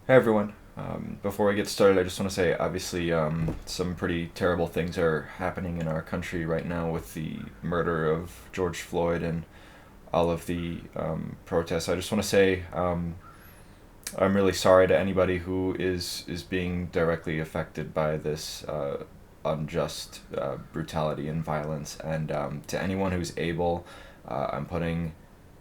Hey everyone. Before we get started, I just want to say obviously some pretty terrible things are happening in our country right now with the murder of George Floyd and all of the protests. I just want to say I'm really sorry to anybody who is being directly affected by this unjust brutality and violence, and to anyone who's able, I'm putting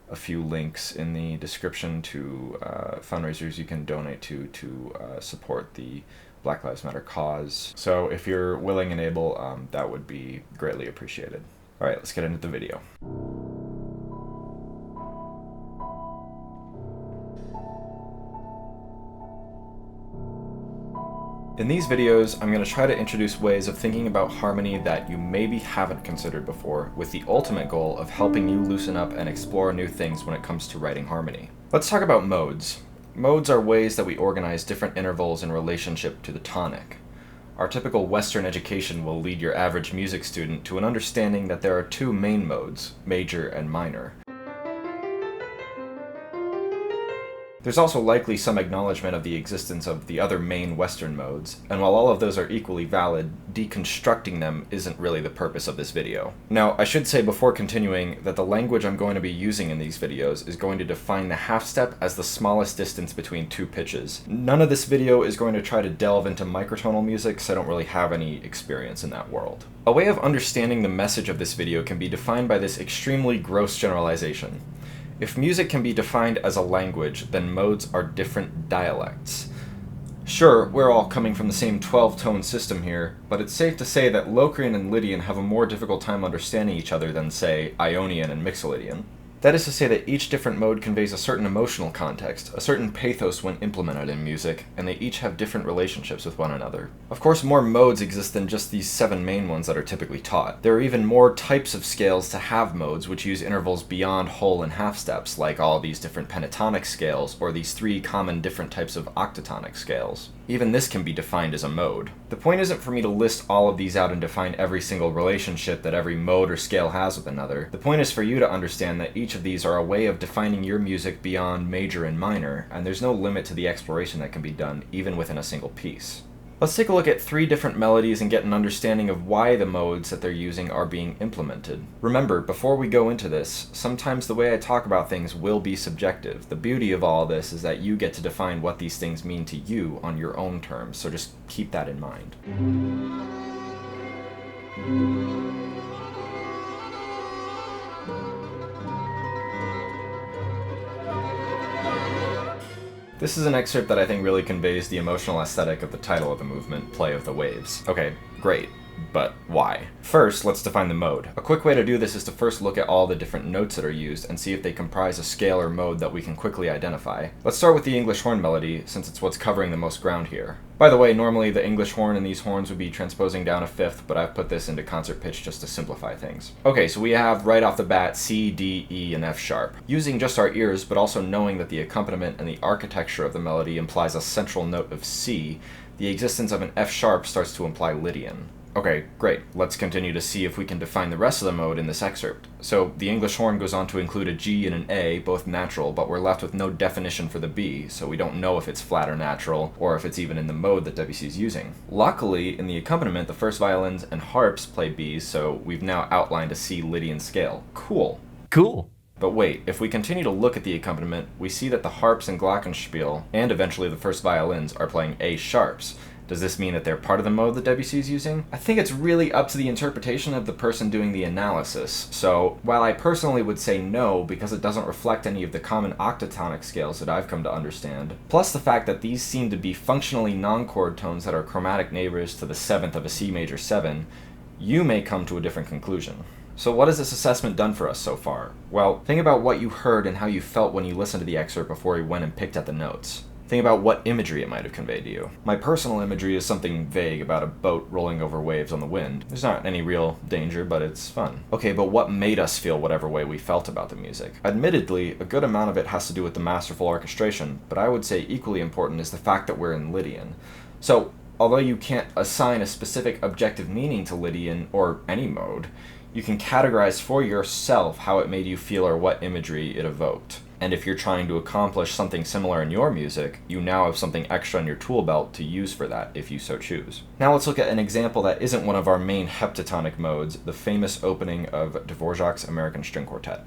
a few links in the description to fundraisers you can donate to support the Black Lives Matter cause. So if you're willing and able, that would be greatly appreciated. All right, let's get into the video. In these videos, I'm going to try to introduce ways of thinking about harmony that you maybe haven't considered before, with the ultimate goal of helping you loosen up and explore new things when it comes to writing harmony. Let's talk about modes. Modes are ways that we organize different intervals in relationship to the tonic. Our typical Western education will lead your average music student to an understanding that there are two main modes, major and minor. There's also likely some acknowledgement of the existence of the other main Western modes, and while all of those are equally valid, deconstructing them isn't really the purpose of this video. Now, I should say before continuing that the language I'm going to be using in these videos is going to define the half step as the smallest distance between two pitches. None of this video is going to try to delve into microtonal music, so I don't really have any experience in that world. A way of understanding the message of this video can be defined by this extremely gross generalization. If music can be defined as a language, then modes are different dialects. Sure, we're all coming from the same 12-tone system here, but it's safe to say that Locrian and Lydian have a more difficult time understanding each other than, say, Ionian and Mixolydian. That is to say that each different mode conveys a certain emotional context, a certain pathos when implemented in music, and they each have different relationships with one another. Of course, more modes exist than just these 7 main ones that are typically taught. There are even more types of scales to have modes which use intervals beyond whole and half steps, like all these different pentatonic scales, or these 3 common different types of octatonic scales. Even this can be defined as a mode. The point isn't for me to list all of these out and define every single relationship that every mode or scale has with another. The point is for you to understand that each of these are a way of defining your music beyond major and minor, and there's no limit to the exploration that can be done, even within a single piece. Let's take a look at 3 different melodies and get an understanding of why the modes that they're using are being implemented. Remember, before we go into this, sometimes the way I talk about things will be subjective. The beauty of all this is that you get to define what these things mean to you on your own terms, so just keep that in mind. This is an excerpt that I think really conveys the emotional aesthetic of the title of the movement, Play of the Waves. Okay, great. But why? First, let's define the mode. A quick way to do this is to first look at all the different notes that are used and see if they comprise a scale or mode that we can quickly identify. Let's start with the English horn melody, since it's what's covering the most ground here. By the way, normally the English horn in these horns would be transposing down a fifth, but I've put this into concert pitch just to simplify things. Okay, so we have right off the bat C, D, E, and F sharp. Using just our ears, but also knowing that the accompaniment and the architecture of the melody implies a central note of C, the existence of an F sharp starts to imply Lydian. Okay, great. Let's continue to see if we can define the rest of the mode in this excerpt. So, the English horn goes on to include a G and an A, both natural, but we're left with no definition for the B, so we don't know if it's flat or natural, or if it's even in the mode that Debussy is using. Luckily, in the accompaniment, the first violins and harps play Bs, so we've now outlined a C Lydian scale. Cool. Cool. But wait, if we continue to look at the accompaniment, we see that the harps and glockenspiel, and eventually the first violins, are playing A sharps. Does this mean that they're part of the mode that Debussy is using? I think it's really up to the interpretation of the person doing the analysis. So, while I personally would say no, because it doesn't reflect any of the common octatonic scales that I've come to understand, plus the fact that these seem to be functionally non-chord tones that are chromatic neighbors to the 7th of a C major 7, you may come to a different conclusion. So what has this assessment done for us so far? Well, think about what you heard and how you felt when you listened to the excerpt before you went and picked at the notes. Think about what imagery it might have conveyed to you. My personal imagery is something vague about a boat rolling over waves on the wind. There's not any real danger, but it's fun. Okay, but what made us feel whatever way we felt about the music? Admittedly, a good amount of it has to do with the masterful orchestration, but I would say equally important is the fact that we're in Lydian. So, although you can't assign a specific objective meaning to Lydian, or any mode, you can categorize for yourself how it made you feel or what imagery it evoked. And if you're trying to accomplish something similar in your music, you now have something extra in your tool belt to use for that, if you so choose. Now let's look at an example that isn't one of our main heptatonic modes, the famous opening of Dvorak's American String Quartet.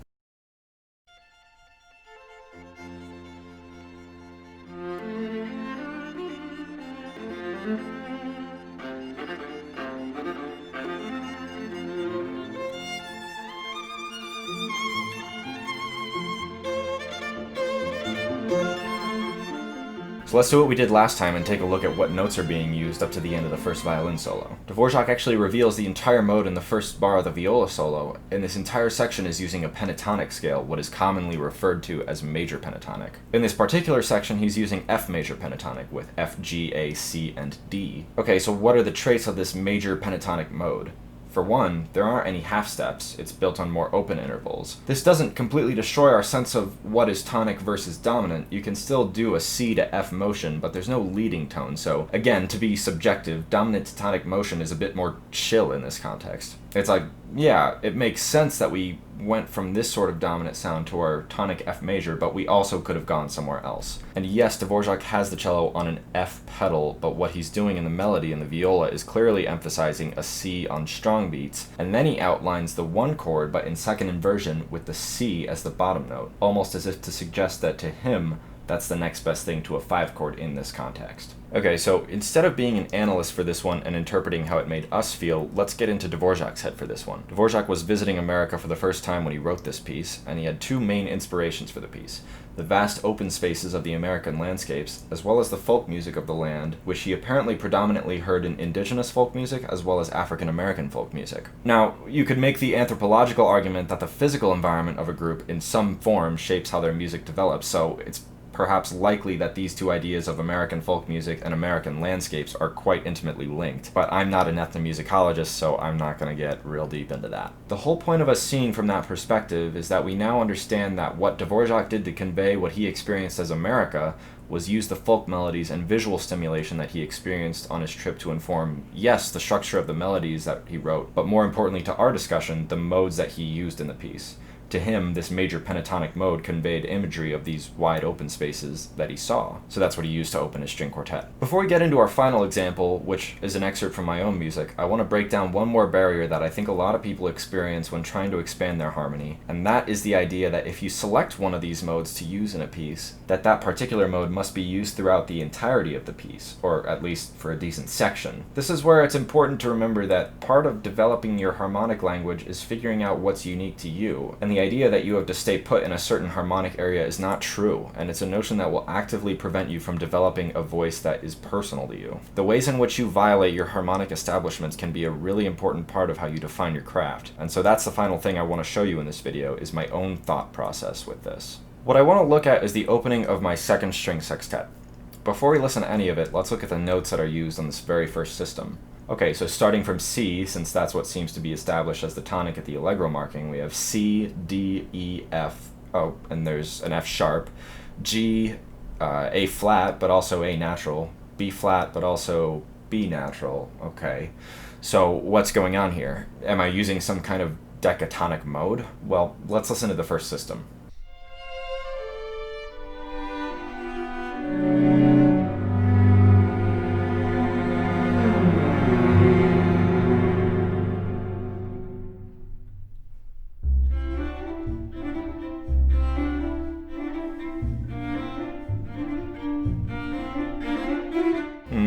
So let's do what we did last time and take a look at what notes are being used up to the end of the first violin solo. Dvorak actually reveals the entire mode in the first bar of the viola solo, and this entire section is using a pentatonic scale, what is commonly referred to as major pentatonic. In this particular section, he's using F major pentatonic with F, G, A, C, and D. Okay, so what are the traits of this major pentatonic mode? For one, there aren't any half steps, it's built on more open intervals. This doesn't completely destroy our sense of what is tonic versus dominant. You can still do a C to F motion, but there's no leading tone, so again, to be subjective, dominant to tonic motion is a bit more chill in this context. It's like, yeah, it makes sense that we went from this sort of dominant sound to our tonic F major, but we also could have gone somewhere else. And yes, Dvorak has the cello on an F pedal, but what he's doing in the melody in the viola is clearly emphasizing a C on strong beats, and then he outlines the one chord, but in second inversion with the C as the bottom note, almost as if to suggest that to him, that's the next best thing to a 5 chord in this context. Okay, so instead of being an analyst for this one and interpreting how it made us feel, let's get into Dvorak's head for this one. Dvorak was visiting America for the first time when he wrote this piece, and he had two main inspirations for the piece: the vast open spaces of the American landscapes, as well as the folk music of the land, which he apparently predominantly heard in indigenous folk music as well as African American folk music. Now, you could make the anthropological argument that the physical environment of a group in some form shapes how their music develops, so it's perhaps likely that these two ideas of American folk music and American landscapes are quite intimately linked, but I'm not an ethnomusicologist, so I'm not going to get real deep into that. The whole point of us seeing from that perspective is that we now understand that what Dvorak did to convey what he experienced as America was use the folk melodies and visual stimulation that he experienced on his trip to inform, yes, the structure of the melodies that he wrote, but more importantly to our discussion, the modes that he used in the piece. To him, this major pentatonic mode conveyed imagery of these wide open spaces that he saw, so that's what he used to open his string quartet. Before we get into our final example, which is an excerpt from my own music, I want to break down one more barrier that I think a lot of people experience when trying to expand their harmony, and that is the idea that if you select one of these modes to use in a piece, that particular mode must be used throughout the entirety of the piece, or at least for a decent section. This is where it's important to remember that part of developing your harmonic language is figuring out what's unique to you, and the idea that you have to stay put in a certain harmonic area is not true, and it's a notion that will actively prevent you from developing a voice that is personal to you. The ways in which you violate your harmonic establishments can be a really important part of how you define your craft, and so that's the final thing I want to show you in this video, is my own thought process with this. What I want to look at is the opening of my second string sextet. Before we listen to any of it, let's look at the notes that are used on this very first system. Okay, so starting from C, since that's what seems to be established as the tonic at the allegro marking, we have C, D, E, F, oh, and there's an F sharp, G, A flat, but also A natural, B flat, but also B natural, okay. So what's going on here? Am I using some kind of decatonic mode? Well, let's listen to the first system.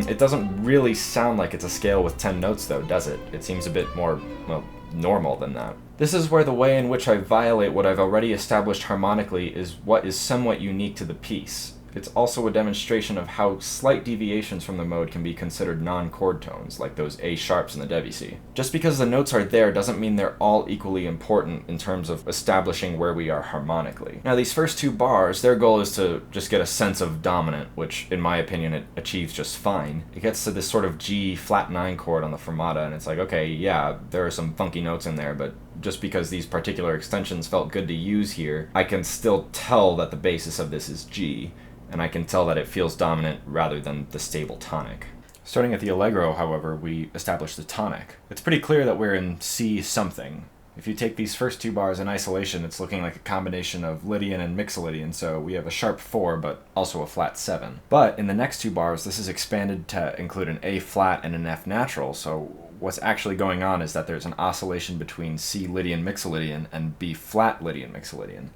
It doesn't really sound like it's a scale with 10 notes though, does it? It seems a bit more, well, normal than that. This is where the way in which I violate what I've already established harmonically is what is somewhat unique to the piece. It's also a demonstration of how slight deviations from the mode can be considered non-chord tones, like those A sharps in the Debussy. Just because the notes are there doesn't mean they're all equally important in terms of establishing where we are harmonically. Now these first two bars, their goal is to just get a sense of dominant, which in my opinion it achieves just fine. It gets to this sort of G flat 9 chord on the fermata, and it's like, okay, yeah, there are some funky notes in there, but just because these particular extensions felt good to use here, I can still tell that the basis of this is G, and I can tell that it feels dominant rather than the stable tonic. Starting at the allegro, however, we establish the tonic. It's pretty clear that we're in C something. If you take these first two bars in isolation, it's looking like a combination of Lydian and Mixolydian, so we have a sharp 4, but also a flat 7. But in the next two bars, this is expanded to include an A flat and an F natural, so what's actually going on is that there's an oscillation between C Lydian Mixolydian and B flat Lydian Mixolydian.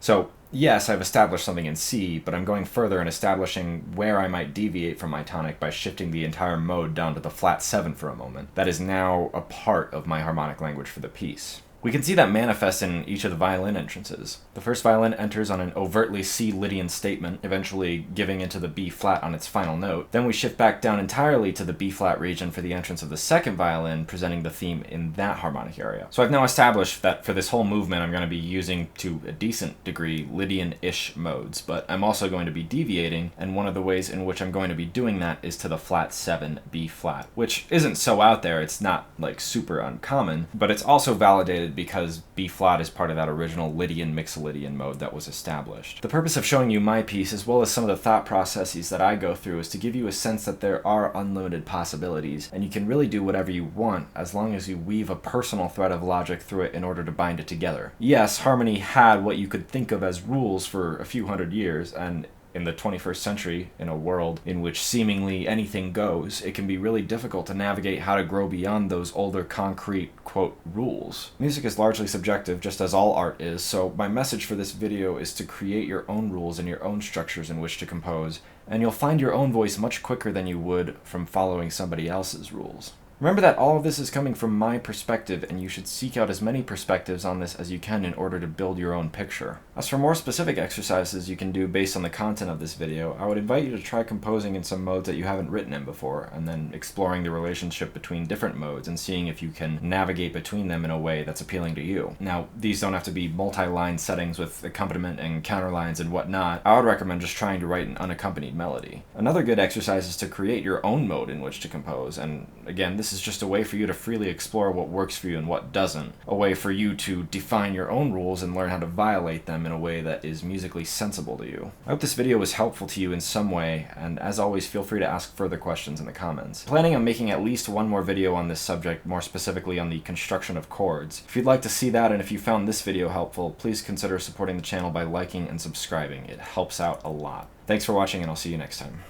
So yes, I've established something in C, but I'm going further and establishing where I might deviate from my tonic by shifting the entire mode down to the flat 7 for a moment. That is now a part of my harmonic language for the piece. We can see that manifest in each of the violin entrances. The first violin enters on an overtly C Lydian statement, eventually giving into the B flat on its final note. Then we shift back down entirely to the B flat region for the entrance of the second violin, presenting the theme in that harmonic area. So I've now established that for this whole movement I'm going to be using, to a decent degree, Lydian-ish modes, but I'm also going to be deviating, and one of the ways in which I'm going to be doing that is to the flat 7 B flat, which isn't so out there, it's not like super uncommon, but it's also validated because B flat is part of that original Lydian Mixolydian mode that was established. The purpose of showing you my piece, as well as some of the thought processes that I go through, is to give you a sense that there are unlimited possibilities, and you can really do whatever you want as long as you weave a personal thread of logic through it in order to bind it together. Yes, harmony had what you could think of as rules for a few hundred years, and in the 21st century, in a world in which seemingly anything goes, it can be really difficult to navigate how to grow beyond those older concrete, quote, rules. Music is largely subjective, just as all art is, so my message for this video is to create your own rules and your own structures in which to compose, and you'll find your own voice much quicker than you would from following somebody else's rules. Remember that all of this is coming from my perspective, and you should seek out as many perspectives on this as you can in order to build your own picture. As for more specific exercises you can do based on the content of this video, I would invite you to try composing in some modes that you haven't written in before, and then exploring the relationship between different modes and seeing if you can navigate between them in a way that's appealing to you. Now, these don't have to be multi-line settings with accompaniment and counterlines and whatnot. I would recommend just trying to write an unaccompanied melody. Another good exercise is to create your own mode in which to compose, and again, this is just a way for you to freely explore what works for you and what doesn't. A way for you to define your own rules and learn how to violate them in a way that is musically sensible to you. I hope this video was helpful to you in some way, and as always, feel free to ask further questions in the comments. Planning on making at least one more video on this subject, more specifically on the construction of chords. If you'd like to see that, and if you found this video helpful, please consider supporting the channel by liking and subscribing. It helps out a lot. Thanks for watching, and I'll see you next time.